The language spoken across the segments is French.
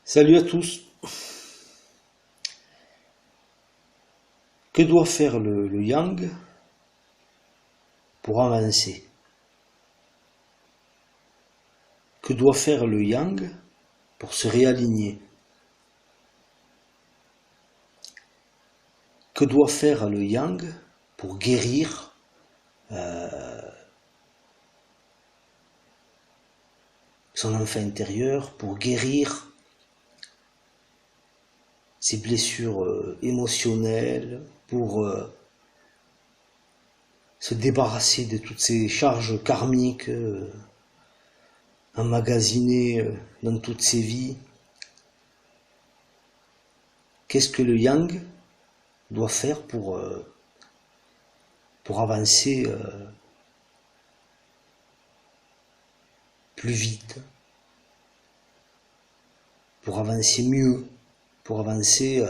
Salut à tous. Que doit faire le yang pour avancer? Que doit faire le yang pour se réaligner? Que doit faire le yang pour guérir son enfant intérieur, pour guérir ses blessures émotionnelles, pour se débarrasser de toutes ces charges karmiques emmagasinées dans toutes ses vies? Qu'est-ce que le yang doit faire pour avancer plus vite, pour avancer mieux, pour avancer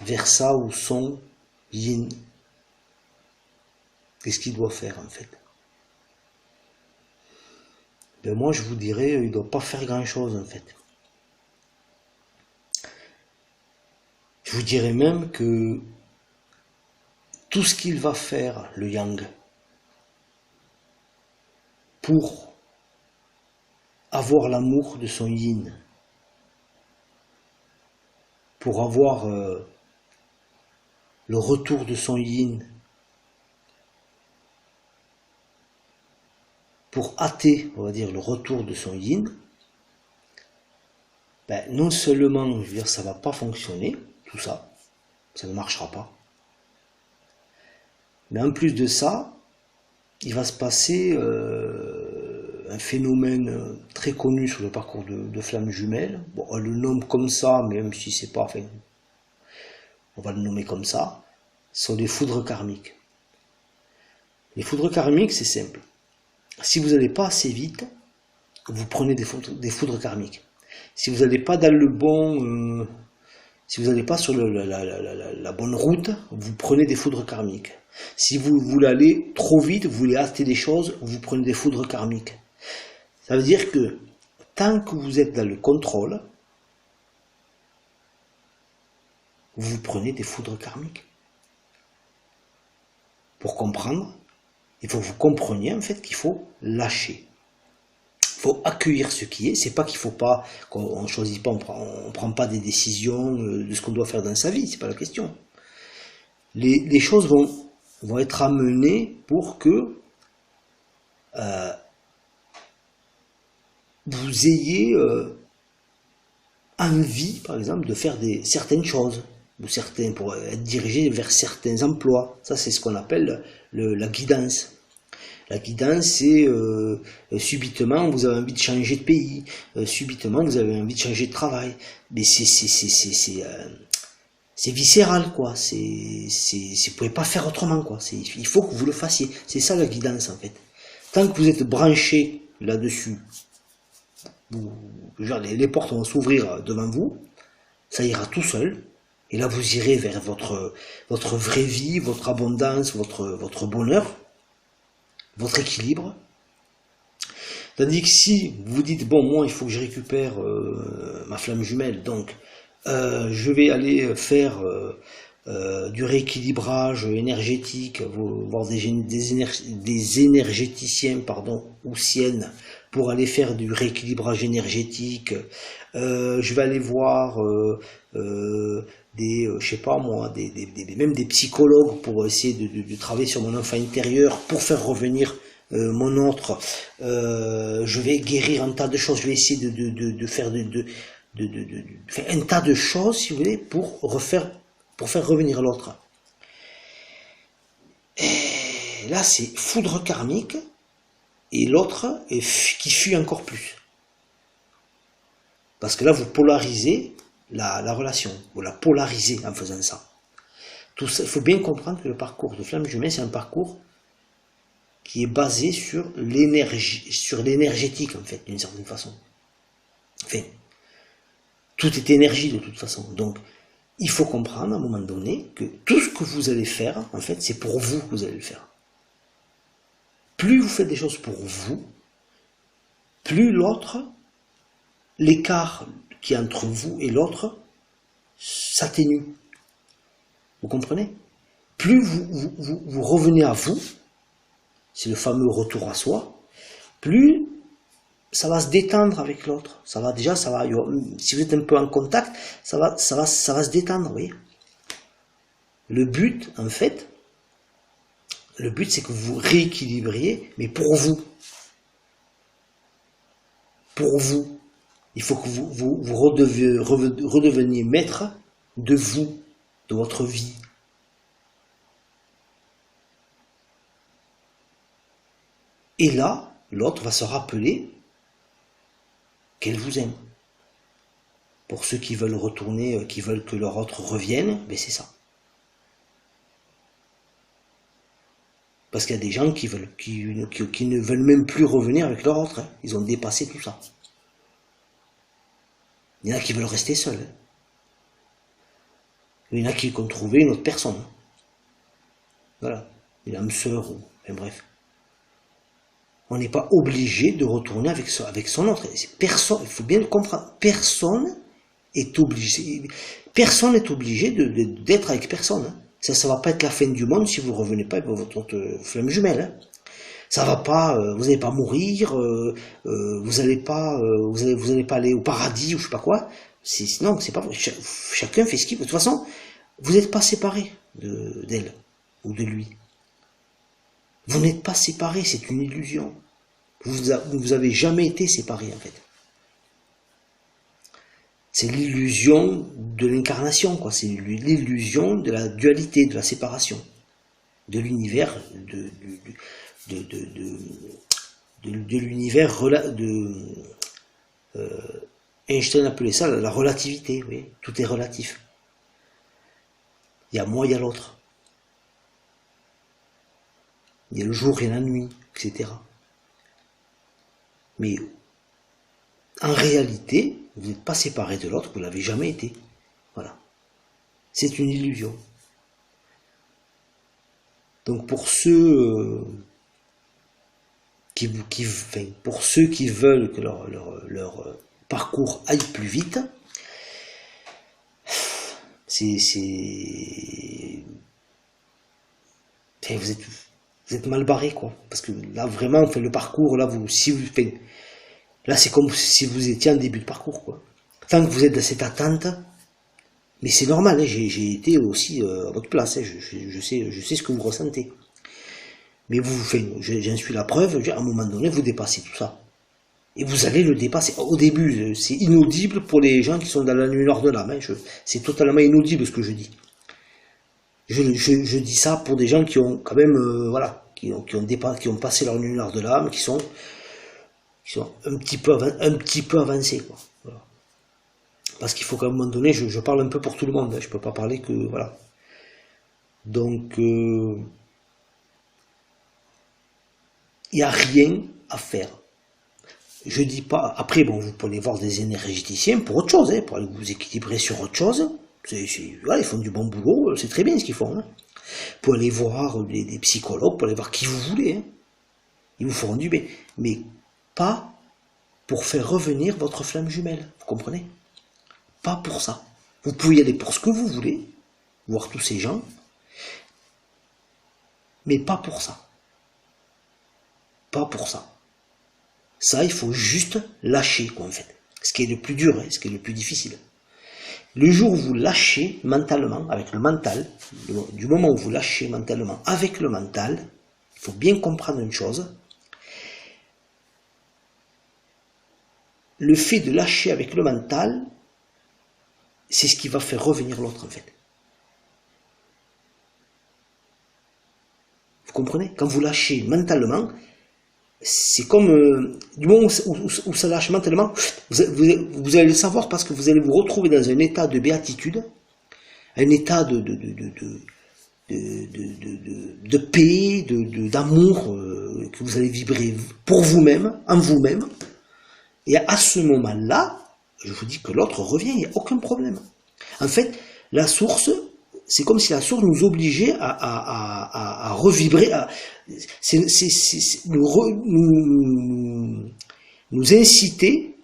vers ça où son yin? Qu'est-ce qu'il doit faire en fait? Ben moi je vous dirais, il ne doit pas faire grand chose en fait. Je vous dirais même que tout ce qu'il va faire, le yang, pour avoir l'amour de son yin, pour avoir le retour de son yin, pour hâter, on va dire, le retour de son yin, ben, non seulement, je veux dire, ça ne va pas fonctionner, tout ça, ça ne marchera pas, mais en plus de ça, il va se passer un phénomène très connu sur le parcours de flammes jumelles. Bon, on le nomme comme ça, même si c'est pas, enfin, on va le nommer comme ça, ce sont les foudres karmiques. Les foudres karmiques, c'est simple. Si vous n'allez pas assez vite, vous prenez des foudres karmiques. Si vous n'allez pas dans le bon, si vous n'allez pas sur la bonne route, vous prenez des foudres karmiques. Si vous voulez aller trop vite, vous voulez hâter des choses, vous prenez des foudres karmiques. Ça veut dire que tant que vous êtes dans le contrôle, vous prenez des foudres karmiques. Pour comprendre, il faut que vous compreniez en fait qu'il faut lâcher. Il faut accueillir ce qui est. C'est pas qu'il faut pas, qu'on choisit pas, on prend pas des décisions de ce qu'on doit faire dans sa vie. C'est pas la question. Les choses vont être amenées pour que vous ayez envie, par exemple, de faire certaines choses, pour être dirigé vers certains emplois. Ça, c'est ce qu'on appelle la guidance. La guidance, c'est subitement, vous avez envie de changer de pays, subitement, vous avez envie de changer de travail. Mais c'est viscéral, quoi. Vous pouvez pas faire autrement, quoi. Il faut que vous le fassiez. C'est ça la guidance, en fait. Tant que vous êtes branché là-dessus, les portes vont s'ouvrir devant vous, ça ira tout seul. Et là, vous irez vers votre vraie vie, votre abondance, votre bonheur, votre équilibre. Tandis que si vous dites, bon, moi, il faut que je récupère ma flamme jumelle, donc je vais aller faire du rééquilibrage énergétique, voir des énergéticiens, pardon, ou siennes, pour aller faire du rééquilibrage énergétique. Je vais aller voir je sais pas moi, même des psychologues pour essayer de travailler sur mon enfant intérieur, pour faire revenir mon autre. Je vais guérir un tas de choses, je vais essayer de faire faire un tas de choses, si vous voulez, pour faire revenir l'autre. Et là, c'est foudre karmique, et l'autre qui fuit encore plus. Parce que là, vous polarisez la relation, vous la polarisez en faisant ça. Tout ça, il faut bien comprendre que le parcours de flamme jumelle, c'est un parcours qui est basé sur l'énergétique, en fait, d'une certaine façon. Enfin, tout est énergie de toute façon. Donc, il faut comprendre à un moment donné que tout ce que vous allez faire, en fait, c'est pour vous que vous allez le faire. Plus vous faites des choses pour vous, plus l'autre, l'écart qui est entre vous et l'autre, s'atténue. Vous comprenez? Plus vous revenez à vous, c'est le fameux retour à soi, plus ça va se détendre avec l'autre. Ça va déjà, si vous êtes un peu en contact, ça va se détendre, vous voyez. Le but, en fait, c'est que vous rééquilibriez, mais pour vous. Pour vous. Il faut que vous redeveniez maître de vous, de votre vie. Et là, l'autre va se rappeler qu'elle vous aime. Pour ceux qui veulent retourner, qui veulent que leur autre revienne, ben c'est ça. Parce qu'il y a des gens qui ne veulent même plus revenir avec leur autre. Hein. Ils ont dépassé tout ça. Il y en a qui veulent rester seuls. Hein. Il y en a qui ont trouvé une autre personne. Hein. Voilà. Une âme sœur, ou bref. On n'est pas obligé de retourner avec son autre. Personne, il faut bien le comprendre. Personne est obligé d'être avec personne. Hein. Ça va pas être la fin du monde si vous ne revenez pas avec votre flamme jumelle. Hein. Ça va pas, vous n'allez pas mourir, vous n'allez pas aller au paradis ou je sais pas quoi. Non, c'est pas vrai. Chacun fait ce qu'il veut. De toute façon, vous n'êtes pas séparés d'elle ou de lui. Vous n'êtes pas séparés, c'est une illusion. Vous avez jamais été séparés en fait. C'est l'illusion de l'incarnation, quoi. C'est l'illusion de la dualité, de la séparation, de l'univers, de l'univers Einstein appelait ça la relativité. Vous voyez, tout est relatif. Il y a moi, il y a l'autre. Il y a le jour et la nuit, etc. Mais en réalité, vous n'êtes pas séparé de l'autre, vous ne l'avez jamais été. Voilà. C'est une illusion. Donc pour ceux qui veulent que leur parcours aille plus vite, vous êtes mal barré, quoi. Parce que là, vraiment, le parcours, là, là, c'est comme si vous étiez en début de parcours, quoi. Tant que vous êtes dans cette attente, mais c'est normal, hein, j'ai été aussi à votre place, hein, je sais ce que vous ressentez. Mais j'en suis la preuve, à un moment donné, vous dépassez tout ça. Et vous allez le dépasser. Au début, c'est inaudible pour les gens qui sont dans la nuit noire de l'âme. Hein, c'est totalement inaudible ce que je dis. Je dis ça pour des gens qui ont quand même, voilà, qui ont passé leur nuit noire de l'âme, qui sont un petit peu avancés, quoi. Voilà. Parce qu'il faut qu'à un moment donné, je parle un peu pour tout le monde. Hein, je peux pas parler que, voilà. Donc, il n'y a rien à faire. Je dis pas. Après, bon, vous pouvez voir des énergéticiens pour autre chose, hein, pour aller vous équilibrer sur autre chose. Voilà, ils font du bon boulot, c'est très bien ce qu'ils font. Hein. Pour aller voir des psychologues, pour aller voir qui vous voulez. Hein. Ils vous feront du bien. Mais pas pour faire revenir votre flamme jumelle. Vous comprenez? Pas pour ça. Vous pouvez y aller pour ce que vous voulez, voir tous ces gens, mais pas pour ça. Pas pour ça. Ça, il faut juste lâcher, quoi, en fait. Ce qui est le plus dur, hein, ce qui est le plus difficile. Le jour où vous lâchez mentalement, avec le mental, du moment où vous lâchez mentalement avec le mental, il faut bien comprendre une chose. Le fait de lâcher avec le mental, c'est ce qui va faire revenir l'autre, en fait. Vous comprenez? Quand vous lâchez mentalement, c'est comme, du moment où ça lâche mentalement, vous allez le savoir parce que vous allez vous retrouver dans un état de béatitude, un état de paix, d'amour, que vous allez vibrer pour vous-même, en vous-même. Et à ce moment-là, je vous dis que l'autre revient, il n'y a aucun problème. En fait, la source, c'est comme si la source nous obligeait à revibrer, nous nous inciter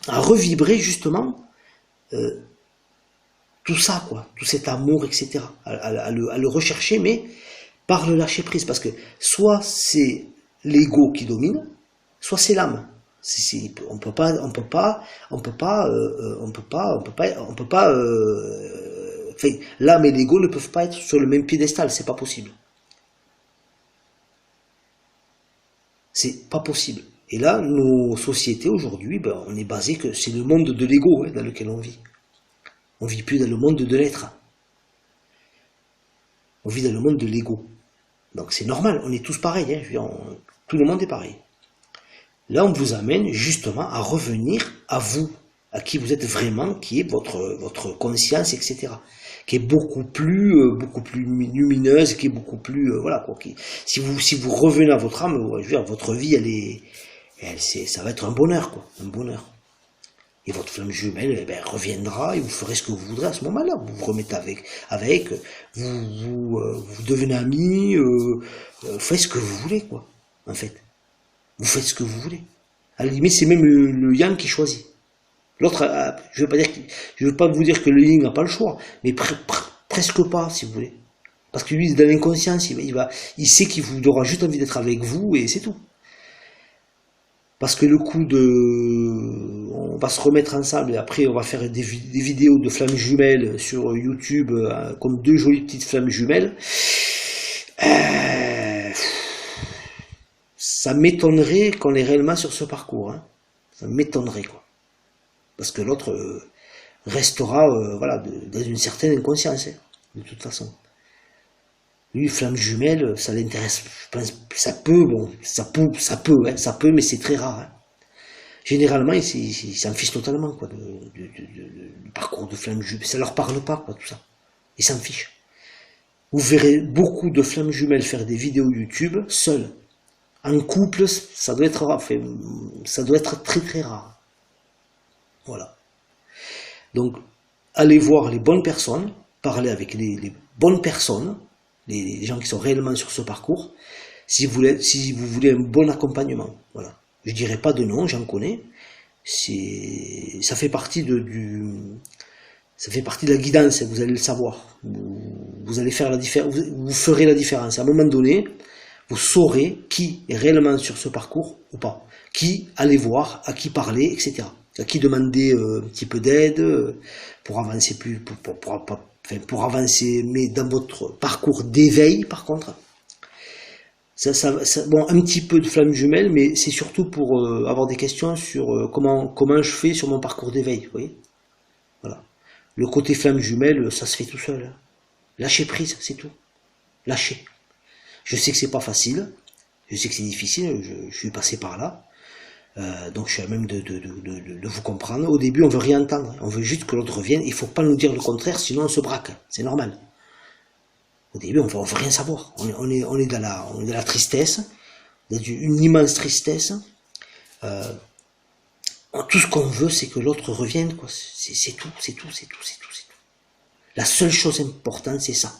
à revibrer justement tout ça, quoi, tout cet amour, etc. À le rechercher, mais par le lâcher prise, parce que soit c'est l'ego qui domine, soit c'est l'âme. On peut pas, enfin, l'âme et l'ego ne peuvent pas être sur le même piédestal, c'est pas possible. C'est pas possible. Et là, nos sociétés aujourd'hui, ben, on est basé que c'est le monde de l'ego, hein, dans lequel on vit. On vit plus dans le monde de l'être. On vit dans le monde de l'ego. Donc c'est normal, on est tous pareils, hein, tout le monde est pareil. Là, on vous amène justement à revenir à vous, à qui vous êtes vraiment, qui est votre conscience, etc. Qui est beaucoup plus lumineuse, qui est beaucoup plus, voilà quoi. Si vous revenez à votre âme, je veux dire, votre vie, ça va être un bonheur, quoi, un bonheur. Et votre flamme jumelle, eh ben, reviendra et vous ferez ce que vous voudrez à ce moment-là. Vous vous remettez avec vous devenez amis, faites ce que vous voulez, quoi, en fait. Vous faites ce que vous voulez. À la limite, c'est même le yang qui choisit. L'autre, je ne veux pas vous dire que le yin n'a pas le choix, mais presque pas, si vous voulez. Parce que lui, dans l'inconscience, il sait qu'il aura juste envie d'être avec vous et c'est tout. Parce que le coup on va se remettre ensemble et après on va faire des vidéos de flammes jumelles sur YouTube, comme deux jolies petites flammes jumelles. Ça m'étonnerait qu'on est réellement sur ce parcours. Hein. Ça m'étonnerait, quoi. Parce que l'autre restera voilà, dans une certaine inconscience, hein, de toute façon. Lui, flamme jumelle, ça l'intéresse, je pense, ça peut, mais c'est très rare. Hein. Généralement, il s'en fiche totalement, quoi, du parcours de flamme jumelle. Ça leur parle pas, quoi, tout ça. Ils s'en fichent. Vous verrez beaucoup de flammes jumelles faire des vidéos YouTube seules. En couple, ça doit être rare, enfin, ça doit être très très rare. Voilà. Donc, allez voir les bonnes personnes, parlez avec les bonnes personnes, les gens qui sont réellement sur ce parcours, si vous voulez un bon accompagnement. Voilà. Je ne dirai pas de nom, j'en connais. Ça fait partie ça fait partie de la guidance, vous allez le savoir. Vous allez faire la différence, vous ferez la différence. À un moment donné, vous saurez qui est réellement sur ce parcours ou pas. Qui aller voir, à qui parler, etc. À qui demander un petit peu d'aide pour avancer pour avancer, mais dans votre parcours d'éveil, par contre. Bon, un petit peu de flamme jumelle, mais c'est surtout pour avoir des questions sur comment je fais sur mon parcours d'éveil, vous voyez. Voilà. Le côté flamme jumelle, ça se fait tout seul. Hein. Lâchez prise, c'est tout. Lâchez. Je sais que c'est pas facile, je sais que c'est difficile, je suis passé par là, donc je suis à même de vous comprendre. Au début, on veut rien entendre, on veut juste que l'autre revienne, il faut pas nous dire le contraire, sinon on se braque, c'est normal. Au début, on veut rien savoir, on est dans la tristesse, dans une immense tristesse. Tout ce qu'on veut, c'est que l'autre revienne, quoi. C'est tout. La seule chose importante, c'est ça.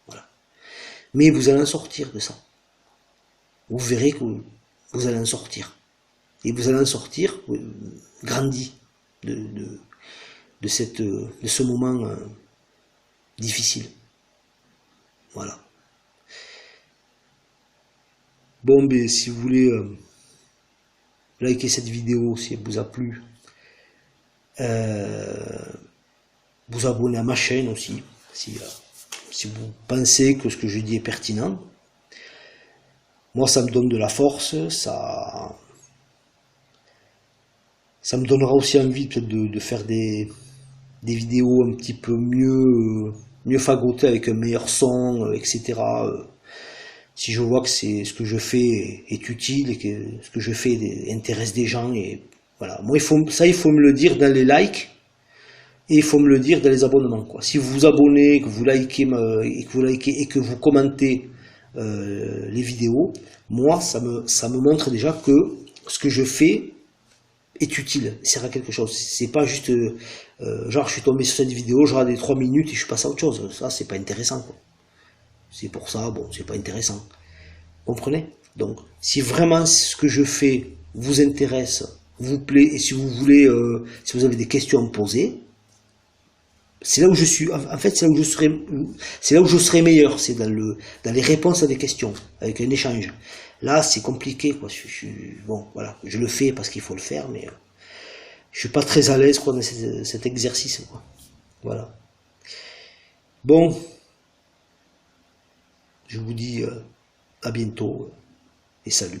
Voilà. Mais vous allez en sortir de ça. Vous verrez que vous allez en sortir. Et vous allez en sortir grandi de ce moment difficile. Voilà. Bon, ben, si vous voulez liker cette vidéo, si elle vous a plu, vous abonner à ma chaîne aussi, si vous pensez que ce que je dis est pertinent. Moi, ça me donne de la force, ça me donnera aussi envie peut-être de faire des vidéos un petit peu mieux fagotées avec un meilleur son, etc. Si je vois que ce que je fais est utile et que ce que je fais intéresse des gens, et voilà. Moi, il faut me le dire dans les likes et il faut me le dire dans les abonnements, quoi. Si vous vous abonnez, que vous likez et que vous commentez les vidéos, moi, ça me montre déjà que ce que je fais est utile, sert à quelque chose. C'est pas juste genre je suis tombé sur cette vidéo, je regarde 3 minutes et je passe à autre chose. Ça, c'est pas intéressant, quoi. C'est pour ça, bon, c'est pas intéressant. Comprenez? Donc, si vraiment ce que je fais vous intéresse, vous plaît, et si vous voulez, si vous avez des questions à me poser, c'est là où je suis, en fait, c'est là où je serai meilleur, c'est dans les réponses à des questions, avec un échange. Là, c'est compliqué, quoi. Bon, voilà, je le fais parce qu'il faut le faire, mais je suis pas très à l'aise, quoi, dans cet exercice, quoi. Voilà. Bon, je vous dis à bientôt et salut.